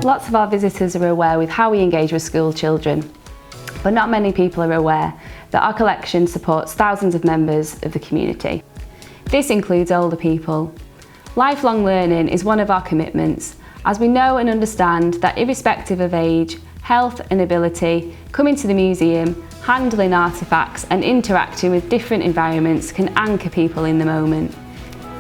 Lots of our visitors are aware with how we engage with school children, but not many people are aware that our collection supports thousands of members of the community. This includes older people. Lifelong learning is one of our commitments, as we know and understand that irrespective of age, health and ability, coming to the museum, handling artefacts and interacting with different environments can anchor people in the moment.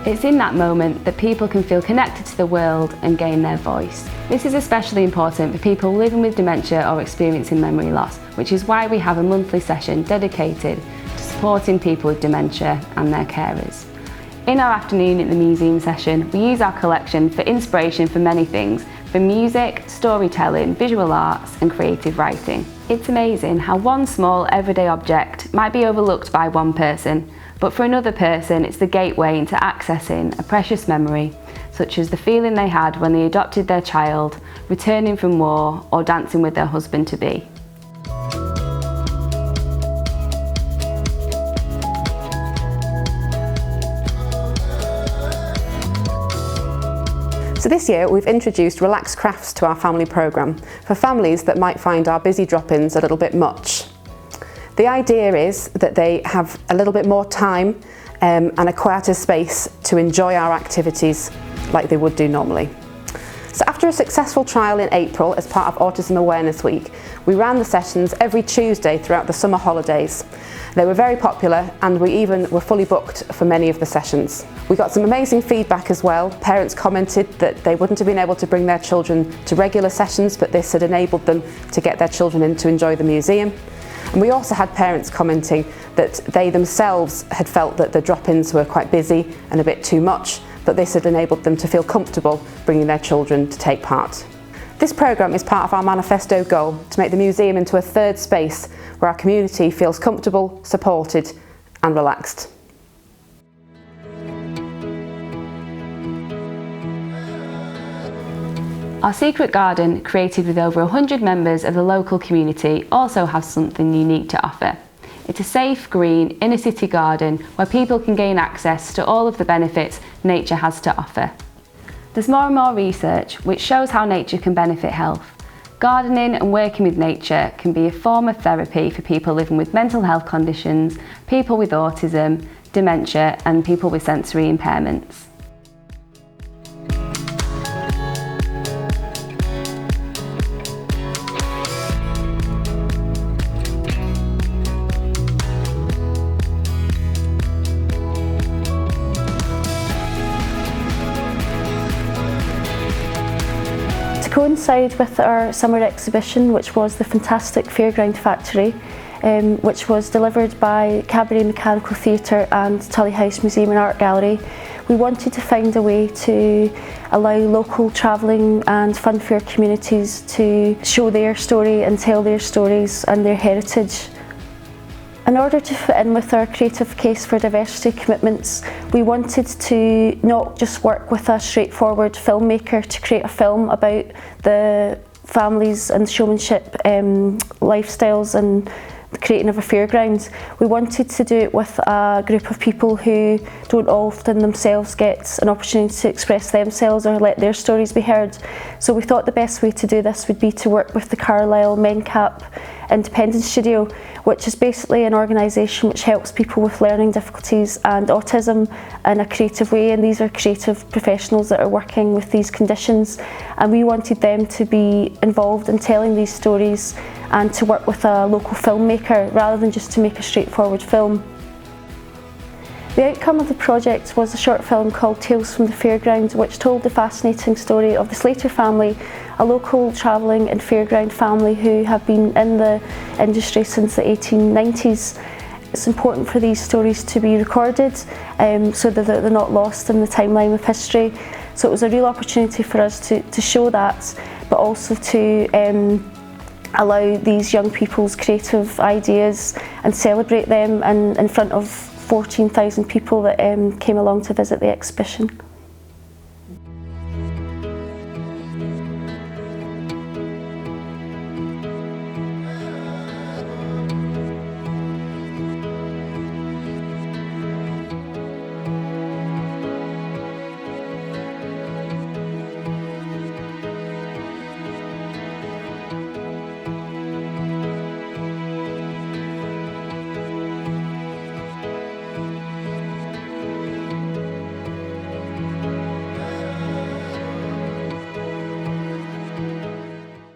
It's in that moment that people can feel connected to the world and gain their voice. This is especially important for people living with dementia or experiencing memory loss, which is why we have a monthly session dedicated to supporting people with dementia and their carers. In our afternoon at the museum session, we use our collection for inspiration for many things, from music, storytelling, visual arts and creative writing. It's amazing how one small everyday object might be overlooked by one person, but for another person it's the gateway into accessing a precious memory, such as the feeling they had when they adopted their child, returning from war or dancing with their husband-to-be. So this year we've introduced relaxed crafts to our family programme for families that might find our busy drop-ins a little bit much. The idea is that they have a little bit more time and a quieter space to enjoy our activities like they would do normally. So after a successful trial in April as part of Autism Awareness Week, we ran the sessions every Tuesday throughout the summer holidays. They were very popular and we even were fully booked for many of the sessions. We got some amazing feedback as well. Parents commented that they wouldn't have been able to bring their children to regular sessions, but this had enabled them to get their children in to enjoy the museum. And we also had parents commenting that they themselves had felt that the drop-ins were quite busy and a bit too much, but this had enabled them to feel comfortable bringing their children to take part. This programme is part of our manifesto goal to make the museum into a third space where our community feels comfortable, supported and relaxed. Our secret garden, created with over 100 members of the local community, also has something unique to offer. It's a safe, green, inner city garden where people can gain access to all of the benefits nature has to offer. There's more and more research which shows how nature can benefit health. Gardening and working with nature can be a form of therapy for people living with mental health conditions, people with autism, dementia and people with sensory impairments. To coincide with our summer exhibition, which was the fantastic Fairground Factory, which was delivered by Cabaret Mechanical Theatre and Tullie House Museum and Art Gallery, we wanted to find a way to allow local travelling and funfair communities to show their story and tell their stories and their heritage. In order to fit in with our Creative Case for Diversity commitments, we wanted to not just work with a straightforward filmmaker to create a film about the families and showmanship lifestyles and the creating of a fairground. We wanted to do it with a group of people who don't often themselves get an opportunity to express themselves or let their stories be heard. So we thought the best way to do this would be to work with the Carlisle MenCap Independent Studio, which is basically an organisation which helps people with learning difficulties and autism in a creative way, and these are creative professionals that are working with these conditions, and we wanted them to be involved in telling these stories and to work with a local filmmaker rather than just to make a straightforward film. The outcome of the project was a short film called Tales from the Fairground, which told the fascinating story of the Slater family, a local travelling and fairground family who have been in the industry since the 1890s. It's important for these stories to be recorded so that they're not lost in the timeline of history. So it was a real opportunity for us to show that, but also to allow these young people's creative ideas and celebrate them in front of 14,000 people that came along to visit the exhibition.